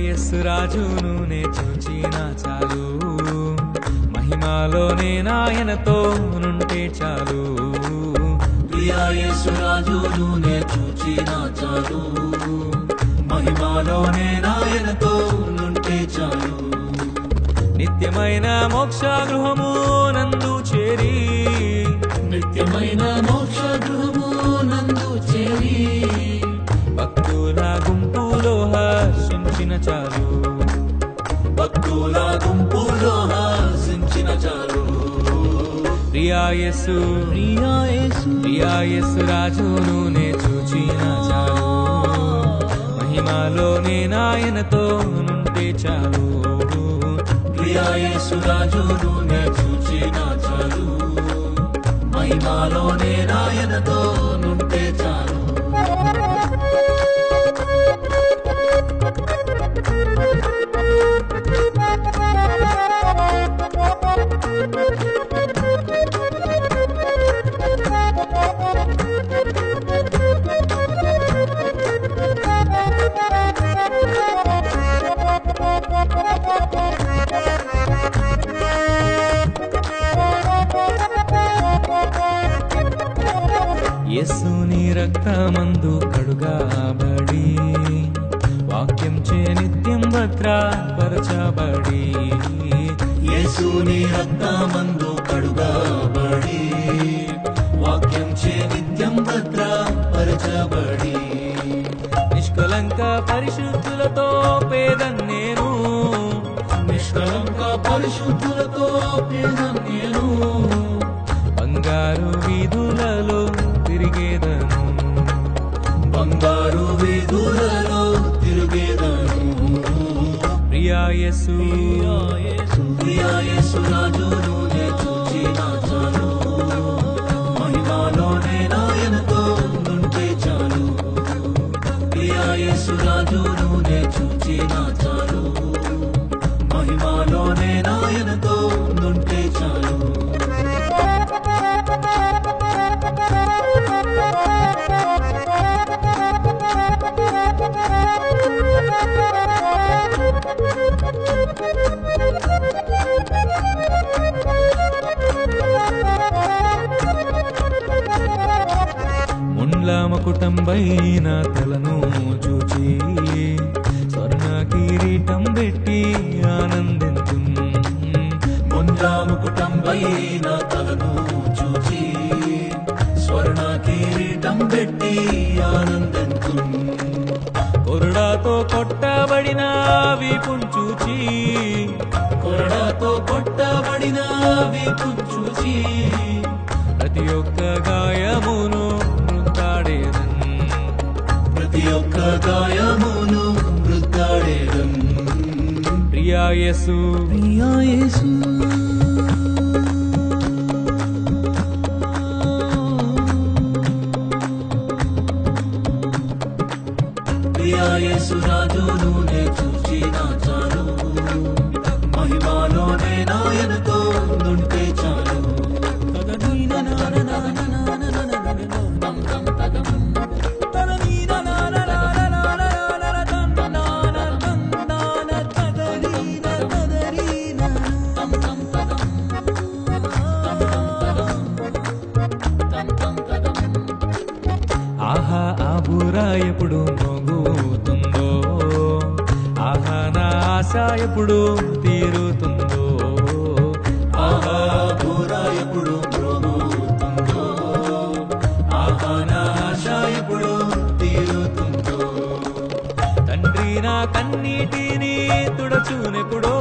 యేసు రాజును నే చూచిన చాలు, మహిమలోనే నాయనతో నుంటే చాలు. ప్రియా యేసు రాజును నే చూచిన చాలు, మహిమలోనే నాయనతో నుంటే చాలు. నిత్యమైన మోక్ష గృహము నందు చేరి, నిత్యమైన మోక్ష గృహము నందు చేరి, భక్తుల గుంపులో హర్షించిన చాలు, భక్తుల గుంపులో హర్షించిన చాలు. ప్రియా యేసు రాజును నే చూచిన చాలు, మహిమలోనే నాయనతో నుంటే చాలు. ప్రియా యేసు రాజును నే చూచిన చాలు, మహిమలోనే నాయనతో నుంటే చాలు. యేసుని రక్తమందు కడుగాబడి, వాక్యం చే నిత్యం భద్రపరచబడి, యేసుని రక్తమందు కడుగాబడి, వాక్యం చే నిత్యం భద్రపరచబడి, నిష్కలంక పరిశుద్ధులతో పేదన్నేను, నిష్కలంక పరిశుద్ధులతో పేదన్నేను, బంగారు వీధులలో తిరిగేదను, బంగారు వీధులలో తిరిగేదను. ప్రియా యేసు రాజును నే చూచిన చాలు, మహిమలోనే నాయనతో నుంటే చాలు. ప్రియా యేసు రాజును నే చూచిన చాలు, మహిమలోనే నాయనతో నుంటే చాలు. ముండ్ల మకుటంబైన తలను చూచి, స్వర్ణ కిరీటం పెట్టి ఆనందించు. ముండ్ల ముకుటంబైన తలను చూచి, స్వర్ణ కిరీటం పెట్టి ఆనందించు. కొరడాతో కొట్టబడిన వీపును చూచి, కొరడాతో కొట్టబడిన వీపును చూచి, ప్రతి ఒక్క గాయమును మృతాడేదన్, ప్రతి ఒక్క గాయమును మృతాడేదన్. ప్రియా యేసు ప్రియా యేసు రాజును నే చూచిన చాలు, మహిమలోనే నాయనతో నుంటే చాలు. ఆహా ఆ బూరా ఎప్పుడు మోగుతుందో, ఆహా నా ఆశ ఎప్పుడు తీరుతుందో, ఆహా బూరా ఎప్పుడు మోగుతుందో, ఆహా నా ఆశ ఎప్పుడు తీరుతుందో. తండ్రి నా కన్నీటిని తుడచునెప్పుడో,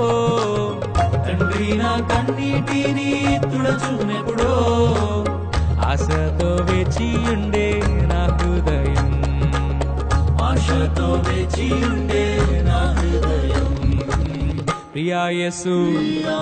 తండ్రి నా కన్నీటిని తుడచునెప్పుడో ఆశతో వేచి ఉండే నా హృదయం ఆశతో వేచి ఉండే నా హృదయం ప్రియా యేసు ప్రియా